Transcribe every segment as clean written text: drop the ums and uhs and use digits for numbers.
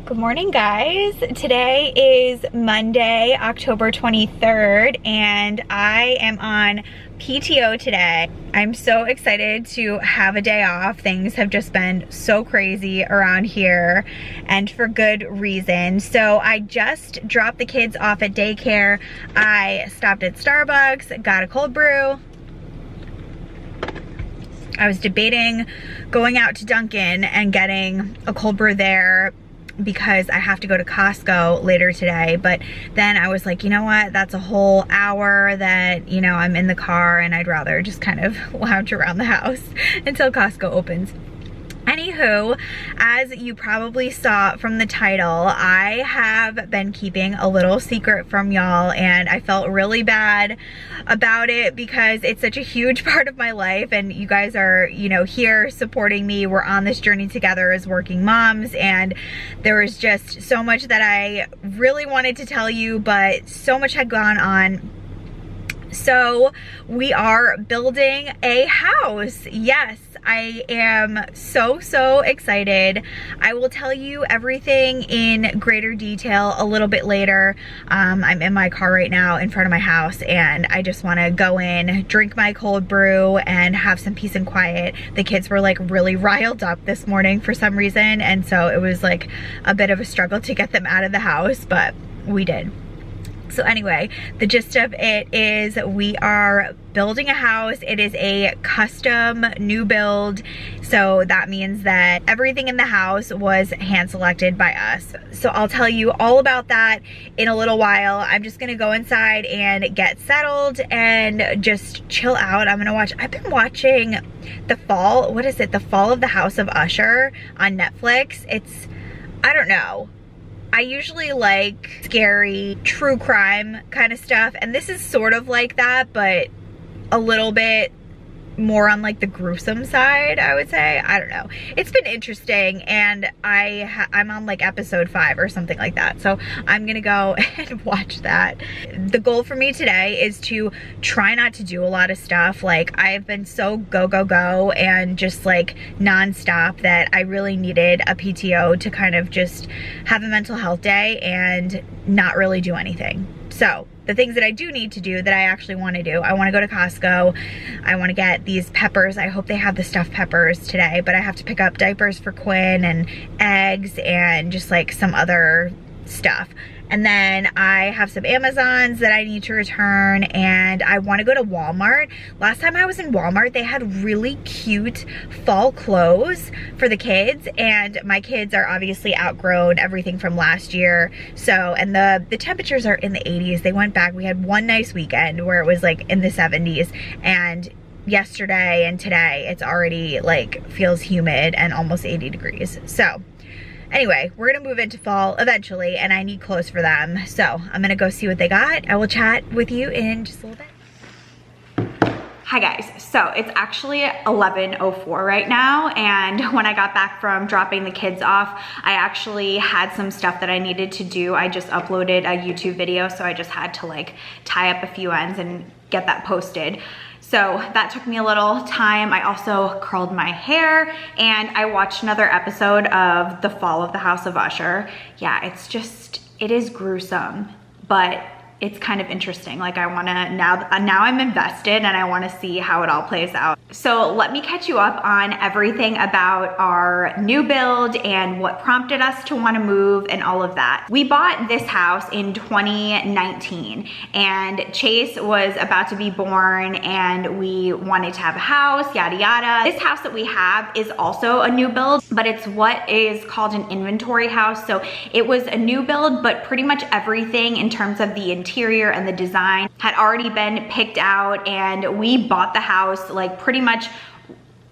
Good morning, guys. Today is Monday, October 23rd, and I am on PTO today. I'm so excited to have a day off. Things have just been so crazy around here, and for good reason. So I just dropped the kids off at daycare. I stopped at Starbucks, got a cold brew. I was debating going out to Dunkin' and getting a cold brew there because I have to go to Costco later today, but then I was like, you know what, that's a whole hour that, you know, I'm in the car and I'd rather just kind of lounge around the house until Costco opens. Anywho, as you probably saw from the title, I have been keeping a little secret from y'all, and I felt really bad about it because it's such a huge part of my life, and you guys are, you know, here supporting me. We're on this journey together as working moms, and there was just so much that I really wanted to tell you, but so much had gone on. So we are building a house. Yes, I am so excited. I will tell you everything in greater detail a little bit later. I'm in my car right now in front of my house, and I just want to go in, drink my cold brew, and have some peace and quiet. The kids were like really riled up this morning for some reason, and so it was like a bit of a struggle to get them out of the house, but we did. So anyway, the gist of it is we are building a house. It is a custom new build. So that means that everything in the house was hand selected by us. So I'll tell you all about that in a little while. I'm just gonna go inside and get settled and just chill out. I've been watching The Fall of the House of Usher on Netflix. I don't know. I usually like scary, true crime kind of stuff, and this is sort of like that, but a little bit more on like the gruesome side, I would say. I don't know. It's been interesting, and I'm on like episode 5 or something like that, so I'm gonna go and watch that. The goal for me today is to try not to do a lot of stuff. Like, I've been so go and just like non-stop that I really needed a PTO to kind of just have a mental health day and not really do anything. So the things that I do need to do that I actually want to do, I want to go to Costco. I want to get these peppers. I hope they have the stuffed peppers today, but I have to pick up diapers for Quinn and eggs and just like some other stuff. And then I have some Amazons that I need to return, and I want to go to Walmart. Last time I was in Walmart, they had really cute fall clothes for the kids, and my kids are obviously outgrown everything from last year. So, and the temperatures are in the 80s. They went back. We had one nice weekend where it was like in the 70s, and yesterday and today it's already like feels humid and almost 80 degrees. So anyway, we're gonna move into fall eventually, and I need clothes for them. So I'm gonna go see what they got. I will chat with you in just a little bit. Hi guys, so it's actually 11:04 right now, and when I got back from dropping the kids off, I actually had some stuff that I needed to do. I just uploaded a YouTube video, so I just had to like tie up a few ends and get that posted. So that took me a little time. I also curled my hair, and I watched another episode of The Fall of the House of Usher. Yeah, it is gruesome, but it's kind of interesting. Like, I wanna, now I'm invested, and I wanna see how it all plays out. So let me catch you up on everything about our new build and what prompted us to wanna move and all of that. We bought this house in 2019, and Chase was about to be born, and we wanted to have a house, yada yada. This house that we have is also a new build, but it's what is called an inventory house. So it was a new build, but pretty much everything in terms of the interior and the design had already been picked out, and we bought the house like pretty much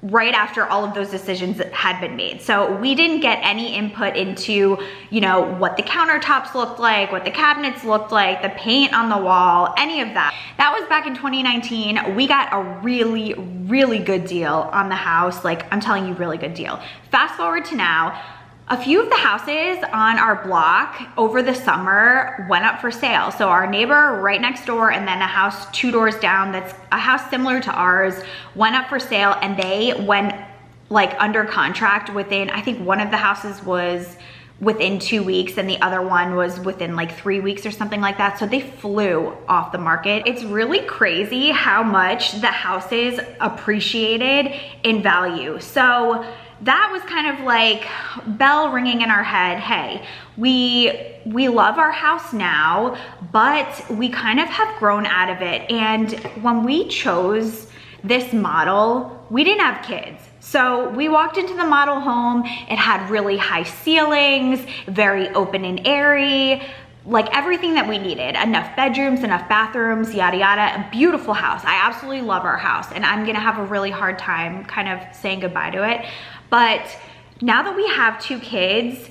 right after all of those decisions had been made. So we didn't get any input into, you know, what the countertops looked like, what the cabinets looked like, the paint on the wall, any of that. That was back in 2019. We got a really good deal on the house. Like, I'm telling you, really good deal. Fast forward to now, a few of the houses on our block over the summer went up for sale. So our neighbor right next door, and then a house 2 doors down that's a house similar to ours, went up for sale, and they went like under contract within, I think one of the houses was within 2 weeks and the other one was within like 3 weeks or something like that. So they flew off the market. It's really crazy how much the houses appreciated in value. So that was kind of like bell ringing in our head. Hey, we love our house now, but we kind of have grown out of it. And when we chose this model, we didn't have kids. So we walked into the model home. It had really high ceilings, very open and airy, like everything that we needed. Enough bedrooms, enough bathrooms, yada, yada. A beautiful house. I absolutely love our house, and I'm gonna have a really hard time kind of saying goodbye to it. But now that we have 2 kids,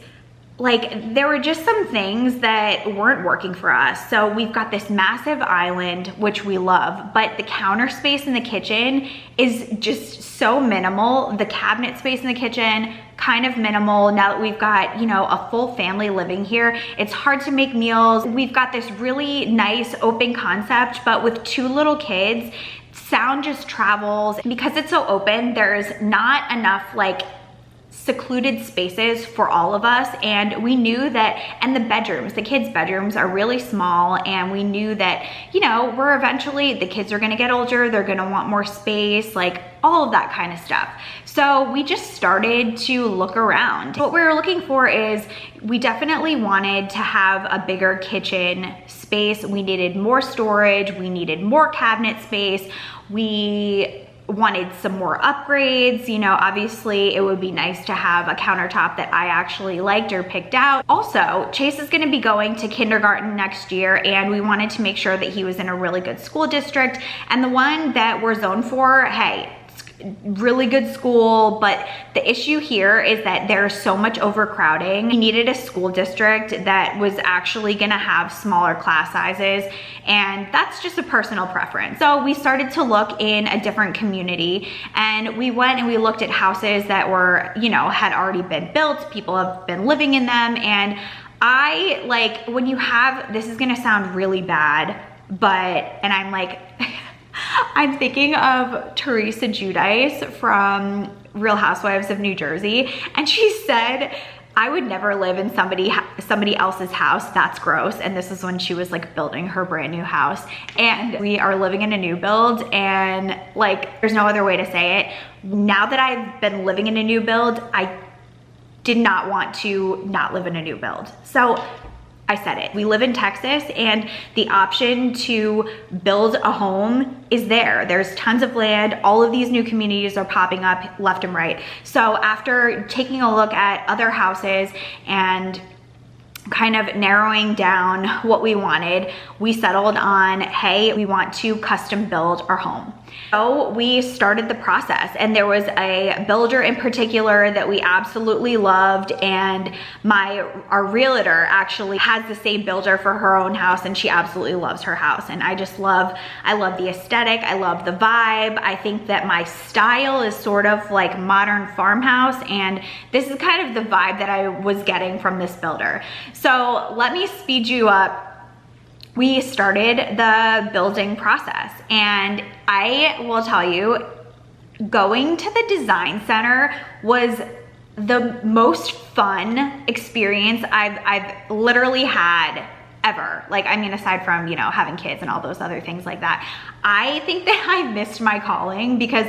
like there were just some things that weren't working for us. So we've got this massive island, which we love, but the counter space in the kitchen is just so minimal. The cabinet space in the kitchen, kind of minimal. Now that we've got, you know, a full family living here, it's hard to make meals. We've got this really nice open concept, but with 2 little kids, sound just travels. Because it's so open, there's not enough like secluded spaces for all of us. And we knew that, and the kids' bedrooms are really small. And we knew that, you know, the kids are gonna get older, they're gonna want more space, like all of that kind of stuff. So we just started to look around. What we were looking for is, we definitely wanted to have a bigger kitchen space. We needed more storage, we needed more cabinet space. We wanted some more upgrades. You know, obviously it would be nice to have a countertop that I actually liked or picked out. Also, Chase is gonna be going to kindergarten next year, and we wanted to make sure that he was in a really good school district. And the one that we're zoned for, hey, really good school, but the issue here is that there's so much overcrowding. We needed a school district that was actually gonna have smaller class sizes, and that's just a personal preference. So we started to look in a different community, and we went and we looked at houses that were, you know, had already been built, people have been living in them. And I like, when you have, this is gonna sound really bad, but, and I'm like, I'm thinking of Teresa Giudice from Real Housewives of New Jersey, and she said, I would never live in somebody else's house. That's gross. And this is when she was like building her brand new house. And we are living in a new build, and like, there's no other way to say it. Now that I've been living in a new build, I did not want to not live in a new build. So I said it. We live in Texas, and the option to build a home is there. There's tons of land. All of these new communities are popping up left and right. So after taking a look at other houses and kind of narrowing down what we wanted, we settled on, hey, we want to custom build our home. So we started the process, and there was a builder in particular that we absolutely loved, and our realtor actually has the same builder for her own house, and she absolutely loves her house. And I love the aesthetic, I love the vibe. I think that my style is sort of like modern farmhouse, and this is kind of the vibe that I was getting from this builder. So let me speed you up. We started the building process, and I will tell you, going to the design center was the most fun experience I've literally had ever. Like, I mean, aside from, you know, having kids and all those other things like that, I think that I missed my calling, because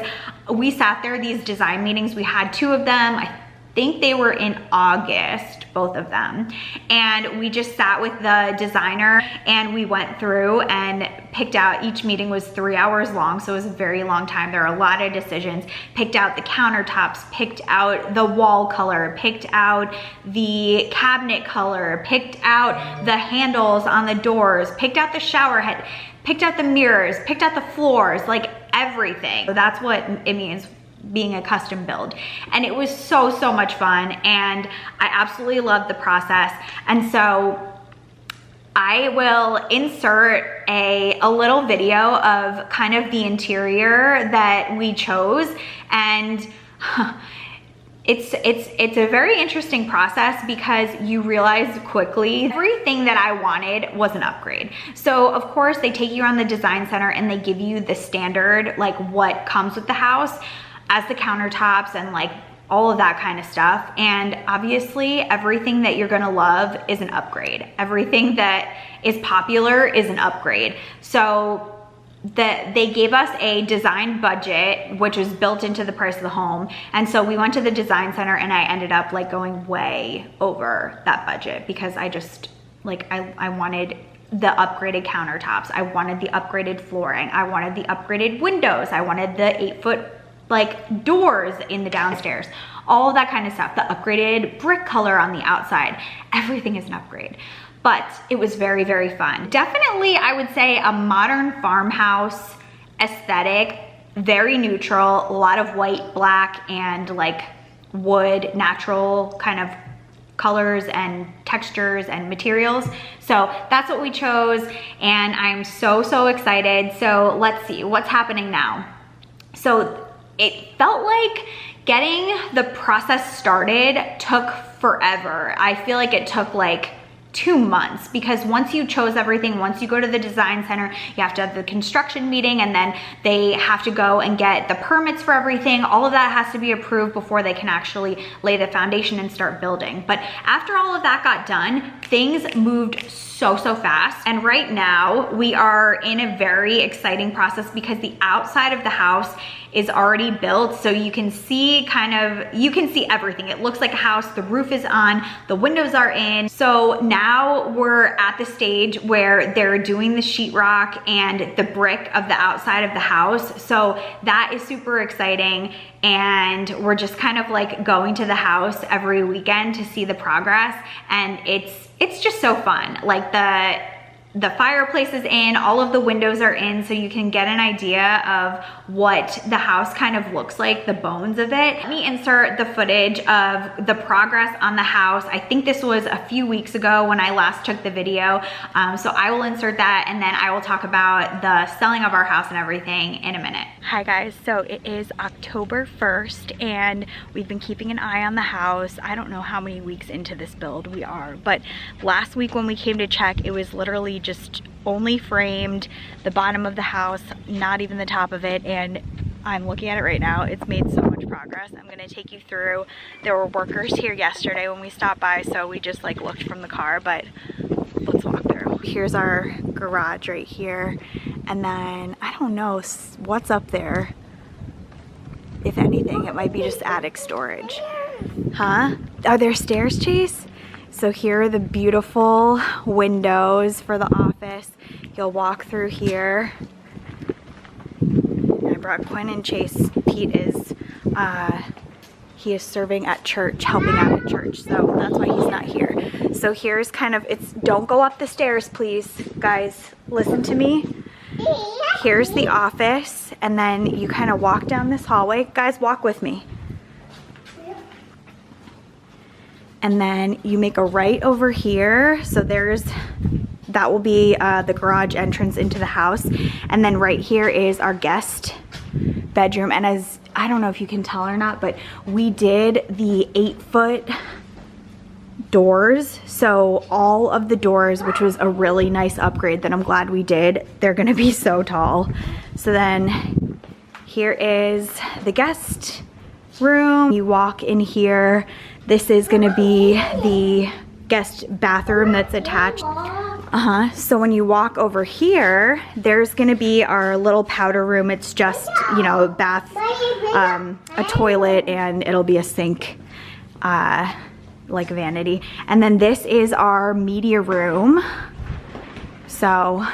we sat there, these design meetings, we had 2 of them. I think they were in August, both of them. And we just sat with the designer, and we went through and picked out, each meeting was 3 hours long, so it was a very long time. There are a lot of decisions. Picked out the countertops, picked out the wall color, picked out the cabinet color, picked out the handles on the doors, picked out the shower head, picked out the mirrors, picked out the floors, like everything. So that's what it means being a custom build. And it was so much fun, and I absolutely loved the process. And so I will insert a little video of kind of the interior that we chose, and it's a very interesting process, because you realize quickly everything that I wanted was an upgrade. So of course they take you around the design center, and they give you the standard, like what comes with the house, as the countertops and like all of that kind of stuff. And obviously everything that you're gonna love is an upgrade. Everything that is popular is an upgrade. So they gave us a design budget, which was built into the price of the home. And so we went to the design center and I ended up like going way over that budget because I just like, I wanted the upgraded countertops. I wanted the upgraded flooring. I wanted the upgraded windows. I wanted the 8-foot like doors in the downstairs, all of that kind of stuff, the upgraded brick color on the outside. Everything is an upgrade. But it was very, very fun. Definitely, I would say a modern farmhouse aesthetic, very neutral, a lot of white, black, and like wood, natural kind of colors and textures and materials. So that's what we chose, and I'm so, so excited. So let's see what's happening now. So it felt like getting the process started took forever. I feel like it took like 2 months, because once you chose everything, once you go to the design center, you have to have the construction meeting, and then they have to go and get the permits for everything. All of that has to be approved before they can actually lay the foundation and start building. But after all of that got done, things moved so fast. And right now we are in a very exciting process because the outside of the house is already built, so you can see you can see everything. It looks like a house, the roof is on, the windows are in. So now we're at the stage where they're doing the sheetrock and the brick of the outside of the house. So that is super exciting, and we're just kind of like going to the house every weekend to see the progress, and it's just so fun. Like the fireplace is in, all of the windows are in, so you can get an idea of what the house kind of looks like, the bones of it. Let me insert the footage of the progress on the house. I think this was a few weeks ago when I last took the video. So I will insert that, and then I will talk about the selling of our house and everything in a minute. Hi guys, so it is October 1st and we've been keeping an eye on the house. I don't know how many weeks into this build we are, but last week when we came to check, it was literally just only framed, the bottom of the house, not even the top of it, and I'm looking at it right now. It's made so much progress. I'm gonna take you through. There were workers here yesterday when we stopped by, so we just like looked from the car, but let's walk through. Here's our garage right here, and then I don't know what's up there. If anything, it might be just attic storage. Huh? Are there stairs, Chase? So here are the beautiful windows for the office. You'll walk through here. I brought Quinn and Chase. Pete is, he is serving at church, helping out at church. So that's why he's not here. So here's kind of, don't go up the stairs, please. Guys, listen to me. Here's the office, and then you kind of walk down this hallway. Guys, walk with me. And then you make a right over here. So that will be the garage entrance into the house. And then right here is our guest bedroom. And as, I don't know if you can tell or not, but we did the 8-foot doors. So all of the doors, which was a really nice upgrade that I'm glad we did, they're gonna be so tall. So then here is the guest room. You walk in here. This is gonna be the guest bathroom that's attached. So when you walk over here, there's gonna be our little powder room. It's just, you know, a bath, a toilet, and it'll be a sink, like vanity. And then this is our media room. So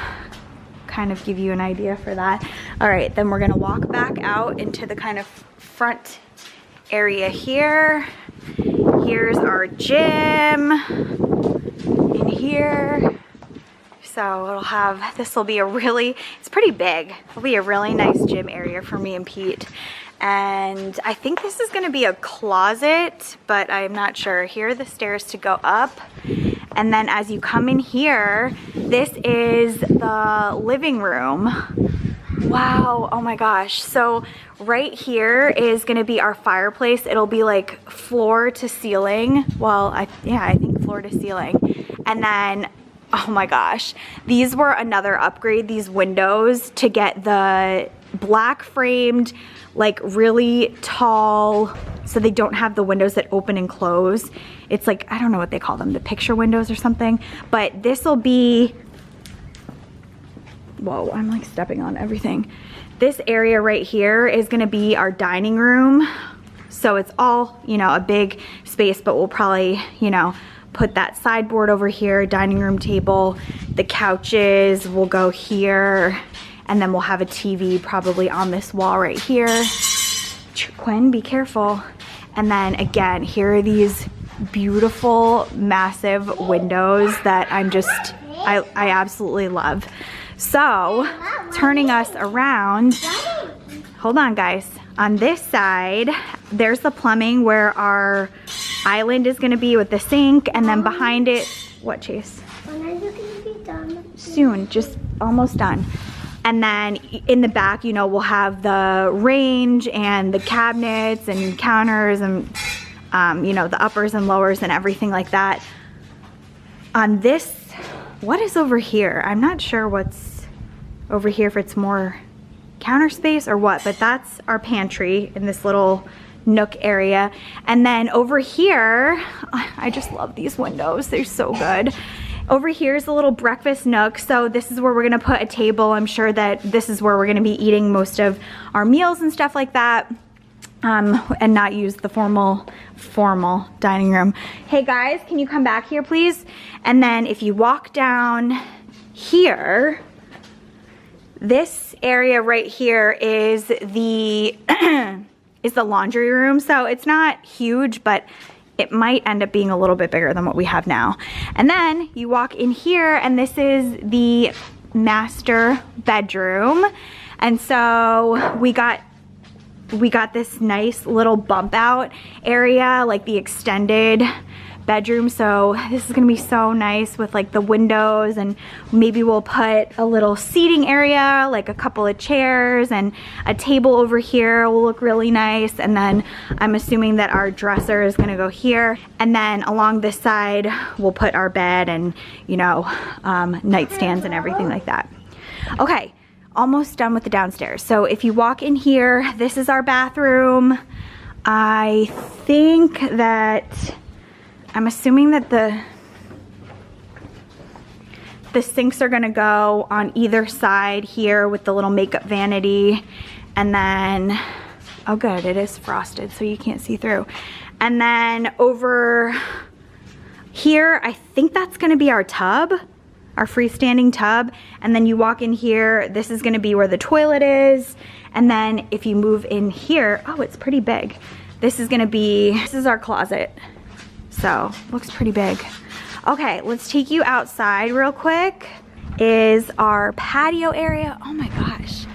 kind of give you an idea for that. All right, then we're gonna walk back out into the kind of front area here. Here's our gym in here. So this will be it's pretty big. It'll be a really nice gym area for me and Pete. And I think this is gonna be a closet, but I'm not sure. Here are the stairs to go up. And then as you come in here, this is the living room. Wow, oh my gosh. So right here is gonna be our fireplace. It'll be like floor to ceiling. Well, I think floor to ceiling. And then, oh my gosh, these were another upgrade, these windows, to get the black framed, like really tall so they don't have the windows that open and close. It's like, I don't know what they call them, the picture windows or something, but this will be, whoa, I'm like stepping on everything. This area right here is gonna be our dining room. So it's all, you know, a big space, but we'll probably, you know, put that sideboard over here, dining room table, the couches will go here, and then we'll have a TV probably on this wall right here. Quinn, be careful. And then again, here are these beautiful, massive windows that I absolutely love. So, turning us around, hold on guys. On this side, there's the plumbing where our island is gonna be with the sink, and then behind it, what, Chase? When are you gonna be done? Soon, just almost done. And then in the back, you know, we'll have the range and the cabinets and counters and, you know, the uppers and lowers and everything like that. On this, what is over here? I'm not sure what's over here, if it's more counter space or what, but that's our pantry in this little nook area. And then over here, I just love these windows, they're so good. Over here is a little breakfast nook, so this is where we're gonna put a table. I'm sure that this is where we're gonna be eating most of our meals and stuff like that, and not use the formal dining room. Hey guys, can you come back here please? And then if you walk down here, this area right here is the is the laundry room. So it's not huge, but it might end up being a little bit bigger than what we have now. And then you walk in here, and this is the master bedroom. And so we got this nice little bump out area, like the extended bedroom. So this is gonna be so nice with like the windows, and maybe we'll put a little seating area, like a couple of chairs and a table over here will look really nice. And then I'm assuming that our dresser is gonna go here. And then along this side, we'll put our bed and, you know, nightstands and everything like that. Okay, almost done with the downstairs. So if you walk in here, this is our bathroom. I think that, I'm assuming that the sinks are gonna go on either side here with the little makeup vanity. And then, oh good, it is frosted so you can't see through. And then over here, I think that's gonna be our tub, our freestanding tub. And then you walk in here, this is gonna be where the toilet is. And then if you move in here, oh, it's pretty big. This is our closet. So, looks pretty big. Okay, let's take you outside real quick. Is our patio area. Oh my gosh,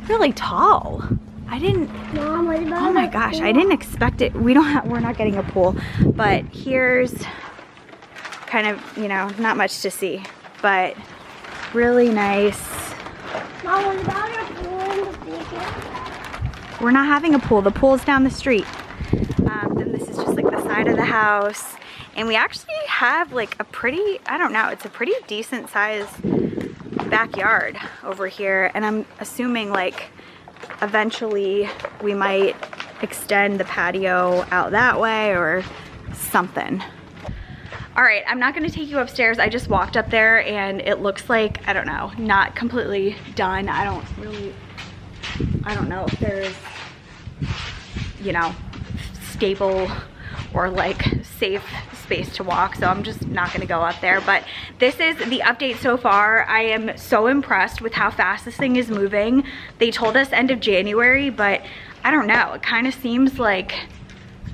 really tall. Mom, what about Oh my gosh, I didn't expect it. We're not getting a pool, but here's kind of, you know, not much to see, but really nice. Mom, what about our pool in the future? We're not having a pool. The pool's down the street. Then this is just like the side of the house. And we actually have like a pretty, I don't know, it's a pretty decent sized backyard over here. And I'm assuming like eventually we might extend the patio out that way or something. All right, I'm not gonna take you upstairs. I just walked up there and it looks like, I don't know, not completely done. I don't know if there's, you know, stable or like safe space to walk, so I'm just not gonna go up there. But this is the update so far. I am so impressed with how fast this thing is moving. They told us end of January, but I don't know, it kind of seems like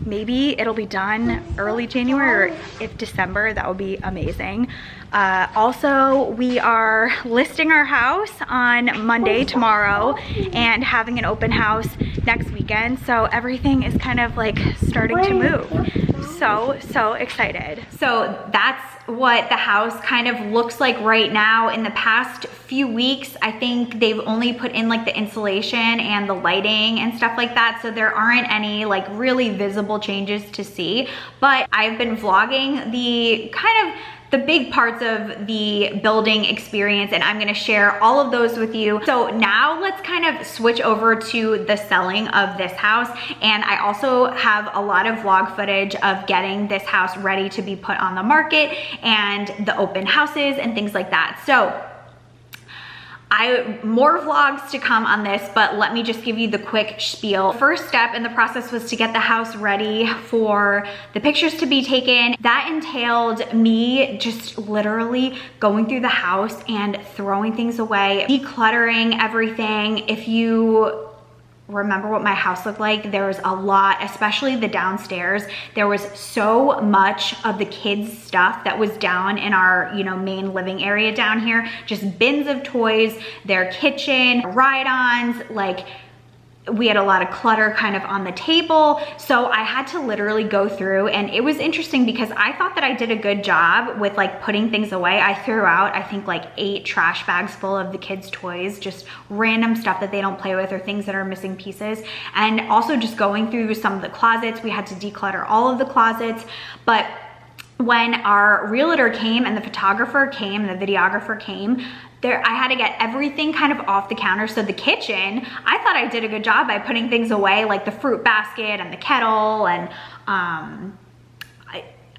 maybe it'll be done early January, or if December, that would be amazing. Also, we are listing our house on Monday, tomorrow, and having an open house next weekend. So everything is kind of like starting to move. So excited. So that's what the house kind of looks like right now. In the past few weeks, I think they've only put in like the insulation and the lighting and stuff like that. So there aren't any like really visible changes to see, but I've been vlogging the kind of the big parts of the building experience, and I'm gonna share all of those with you. So now let's kind of switch over to the selling of this house. And I also have a lot of vlog footage of getting this house ready to be put on the market and the open houses and things like that. So more vlogs to come on this, but let me just give you the quick spiel. First step in the process was to get the house ready for the pictures to be taken. That entailed me just literally going through the house and throwing things away, decluttering everything. If you remember what my house looked like, there was a lot, especially the downstairs. There was so much of the kids' stuff that was down in our, you know, main living area down here. Just bins of toys, their kitchen, ride-ons, like we had a lot of clutter kind of on the table. So I had to literally go through, and it was interesting because I thought that I did a good job with like putting things away. I threw out, I think like 8 trash bags full of the kids' toys, just random stuff that they don't play with or things that are missing pieces. And also just going through some of the closets, we had to declutter all of the closets. But when our realtor came and the photographer came, the videographer came, I had to get everything kind of off the counter. So the kitchen, I thought I did a good job by putting things away, like the fruit basket and the kettle and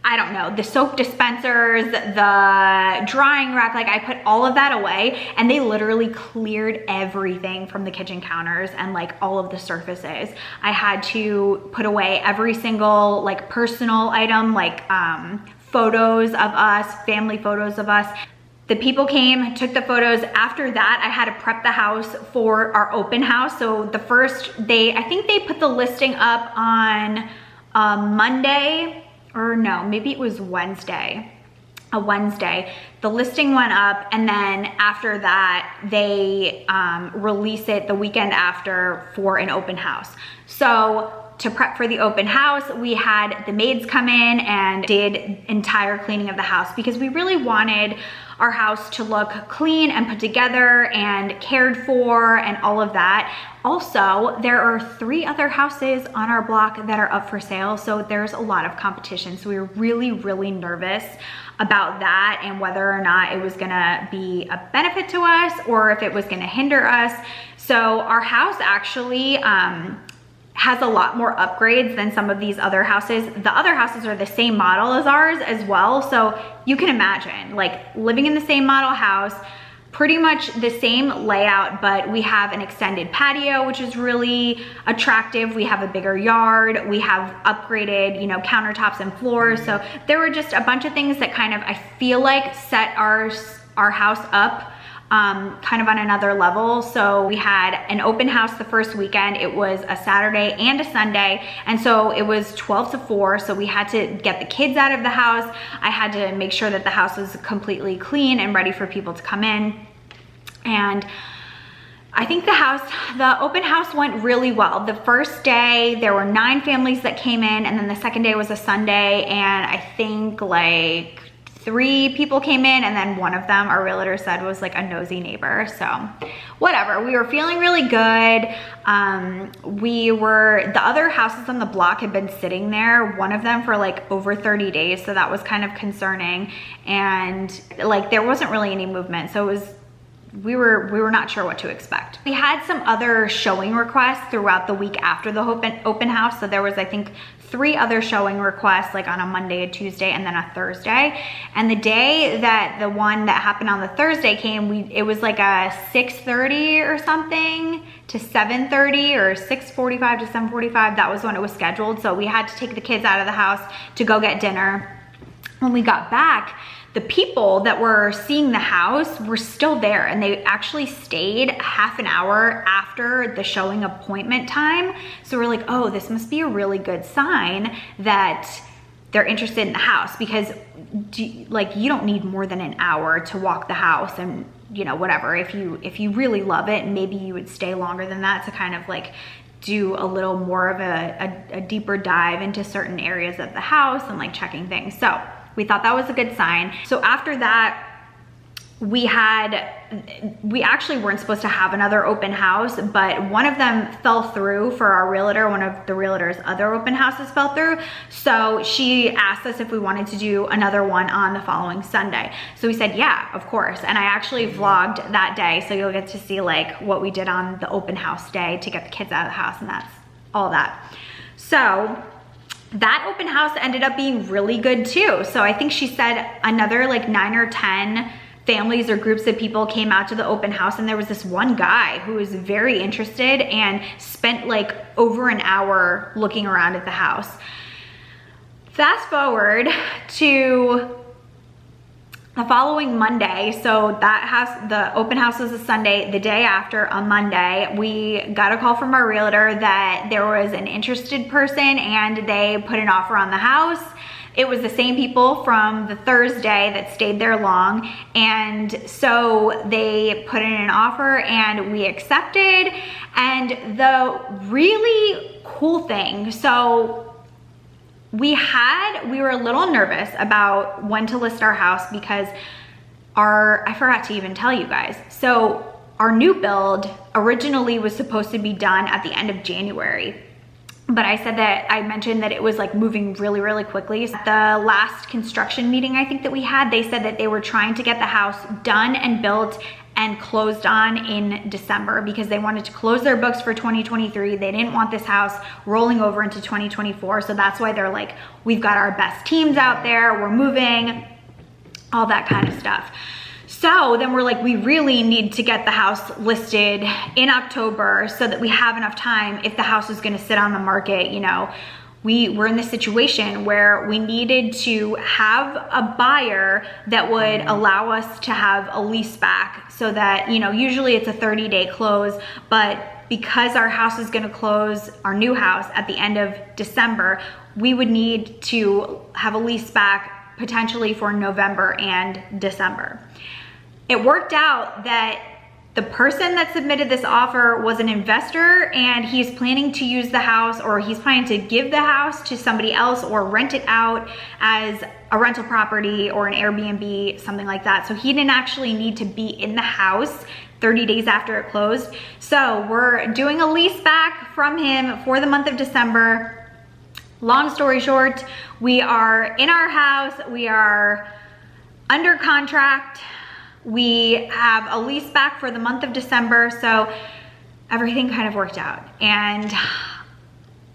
I don't know, the soap dispensers, the drying rack, like I put all of that away, and they literally cleared everything from the kitchen counters and like all of the surfaces. I had to put away every single like personal item, like photos of us, family photos of us. The people came, took the photos. After that, I had to prep the house for our open house. So the first day, I think they put the listing up on Monday, or no, maybe it was Wednesday. A Wednesday. The listing went up, and then after that, they release it the weekend after for an open house. So to prep for the open house, we had the maids come in and did entire cleaning of the house because we really wanted our house to look clean and put together and cared for and all of that. Also, there are 3 other houses on our block that are up for sale, so there's a lot of competition. So we were really, really nervous about that and whether or not it was gonna be a benefit to us or if it was gonna hinder us. So our house actually has a lot more upgrades than some of these other houses. The other houses are the same model as ours as well. So you can imagine like living in the same model house, pretty much the same layout, but we have an extended patio, which is really attractive. We have a bigger yard. We have upgraded, you know, countertops and floors. So there were just a bunch of things that kind of, I feel like set our house up kind of on another level. So we had an open house the first weekend. It was a Saturday and a Sunday. And so it was 12 to 4. So we had to get the kids out of the house. I had to make sure that the house was completely clean and ready for people to come in. And I think the open house went really well. The first day, there were 9 families that came in, and then the second day was a Sunday, and I think like 3 people came in, and then one of them, our realtor said, was like a nosy neighbor. So whatever, we were feeling really good. The other houses on the block had been sitting there, one of them for like over 30 days. So that was kind of concerning. And like, there wasn't really any movement. So it was, we were not sure what to expect. We had some other showing requests throughout the week after the open house. So there was, I think, 3 other showing requests, like on a Monday, a Tuesday, and then a Thursday. And the day that the one that happened on the Thursday came, it was like a 6:30 or something to 7:30 or 6:45 to 7:45. That was when it was scheduled. So we had to take the kids out of the house to go get dinner. When we got back, the people that were seeing the house were still there, and they actually stayed half an hour after the showing appointment time. So we're like, oh, this must be a really good sign that they're interested in the house, because you don't need more than an hour to walk the house, and you know, whatever. If you really love it, maybe you would stay longer than that to kind of like do a little more of a deeper dive into certain areas of the house and like checking things. So we thought that was a good sign. So after that, we actually weren't supposed to have another open house, but one of them fell through for our realtor. One of the realtor's other open houses fell through. So she asked us if we wanted to do another one on the following Sunday. So we said, yeah, of course. And I actually vlogged that day. So you'll get to see like what we did on the open house day to get the kids out of the house, and that's all that. So that open house ended up being really good too. So I think she said another like 9 or 10 families or groups of people came out to the open house, and there was this one guy who was very interested and spent like over an hour looking around at the house. Fast forward to the following Monday, so the open house was a Sunday. The day after, on Monday, we got a call from our realtor that there was an interested person and they put an offer on the house. It was the same people from the Thursday that stayed there long, and so they put in an offer and we accepted. And the really cool thing, so we were a little nervous about when to list our house because I forgot to even tell you guys. So our new build originally was supposed to be done at the end of January. But I mentioned that it was like moving really, really quickly. At the last construction meeting I think that we had, they said that they were trying to get the house done and built and closed on in December because they wanted to close their books for 2023. They didn't want this house rolling over into 2024. So that's why they're like, we've got our best teams out there, we're moving, all that kind of stuff. So then we're like, we really need to get the house listed in October so that we have enough time if the house is gonna sit on the market. You know, we were in this situation where we needed to have a buyer that would allow us to have a lease back so that, you know, usually it's a 30-day close, but because our house is gonna close, our new house, at the end of December, we would need to have a lease back potentially for November and December. It worked out that the person that submitted this offer was an investor, and he's planning to use the house, or he's planning to give the house to somebody else or rent it out as a rental property or an Airbnb, something like that. So he didn't actually need to be in the house 30 days after it closed. So we're doing a lease back from him for the month of December. Long story short, we are in our house, we are under contract. We have a lease back for the month of December, so everything kind of worked out. And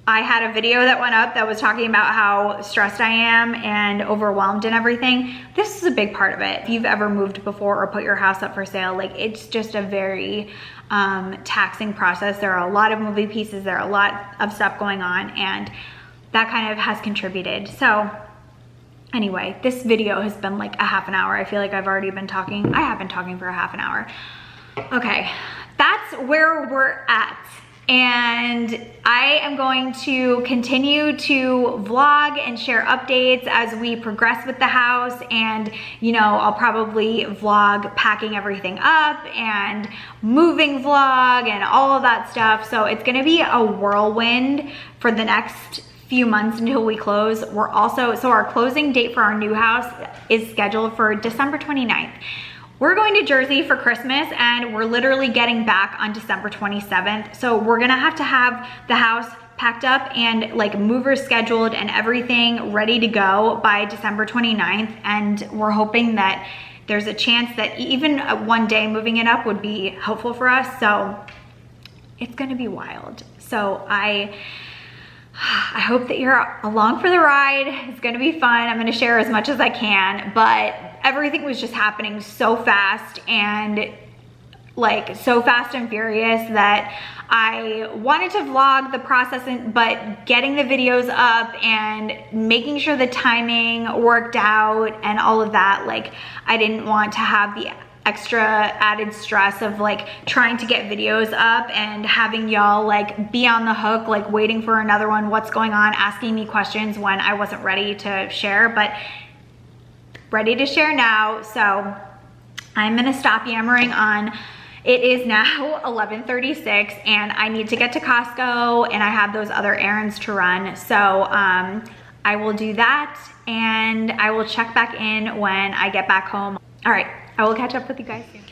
I had a video that went up that was talking about how stressed I am and overwhelmed and everything. This is a big part of it. If you've ever moved before or put your house up for sale, like, it's just a very taxing process. There are a lot of moving pieces, there are a lot of stuff going on, and that kind of has contributed. So anyway, this video has been like a half an hour. I feel like I've already been talking. I have been talking for a half an hour. Okay, that's where we're at. And I am going to continue to vlog and share updates as we progress with the house. And, you know, I'll probably vlog packing everything up and moving vlog and all of that stuff. So it's gonna be a whirlwind for the next few months until we close. So our closing date for our new house is scheduled for December 29th. We're going to Jersey for Christmas, and we're literally getting back on December 27th. So we're gonna have to have the house packed up and like movers scheduled and everything ready to go by December 29th. And we're hoping that there's a chance that even one day moving it up would be helpful for us. So it's gonna be wild. So I hope that you're along for the ride. It's gonna be fun. I'm gonna share as much as I can, but everything was just happening so fast and furious that I wanted to vlog the process, but getting the videos up and making sure the timing worked out and all of that, like, I didn't want to have the extra added stress of like trying to get videos up and having y'all like be on the hook, like waiting for another one, what's going on, asking me questions when I wasn't ready to share, but ready to share now. So I'm gonna stop yammering on. It is now 11:36 and I need to get to Costco and I have those other errands to run. So I will do that and I will check back in when I get back home. All right, I will catch up with you guys soon.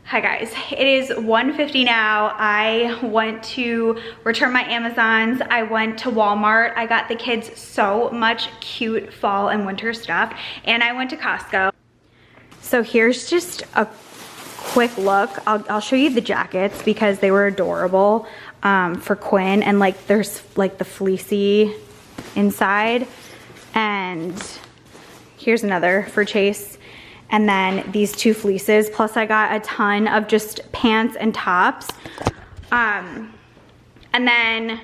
Hi guys, it is 1:50 now. I went to return my Amazons. I went to Walmart. I got the kids so much cute fall and winter stuff, and I went to Costco. So here's just a quick look. I'll show you the jackets because they were adorable for Quinn, and like there's like the fleecy inside, and here's another for Chase. And then these two fleeces, plus I got a ton of just pants and tops. And then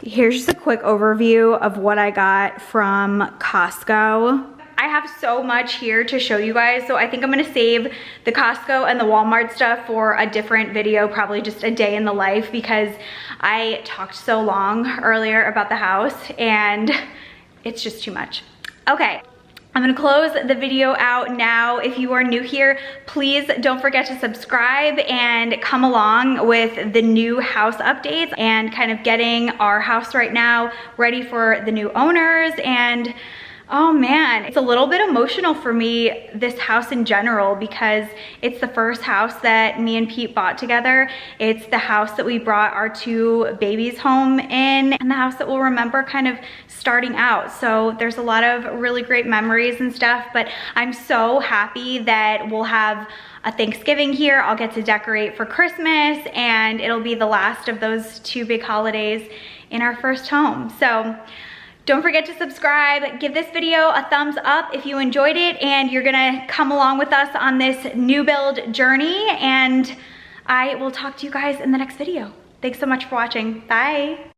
here's just a quick overview of what I got from Costco. I have so much here to show you guys, so I think I'm gonna save the Costco and the Walmart stuff for a different video, probably just a day in the life, because I talked so long earlier about the house and it's just too much. Okay. I'm gonna close the video out now. If you are new here, please don't forget to subscribe and come along with the new house updates and kind of getting our house right now ready for the new owners. And oh man, it's a little bit emotional for me, this house in general, because it's the first house that me and Pete bought together. It's the house that we brought our two babies home in, and the house that we'll remember kind of starting out. So there's a lot of really great memories and stuff, but I'm so happy that we'll have a Thanksgiving here. I'll get to decorate for Christmas, and it'll be the last of those two big holidays in our first home. So don't forget to subscribe, give this video a thumbs up if you enjoyed it and you're gonna come along with us on this new build journey, and I will talk to you guys in the next video. Thanks so much for watching. Bye.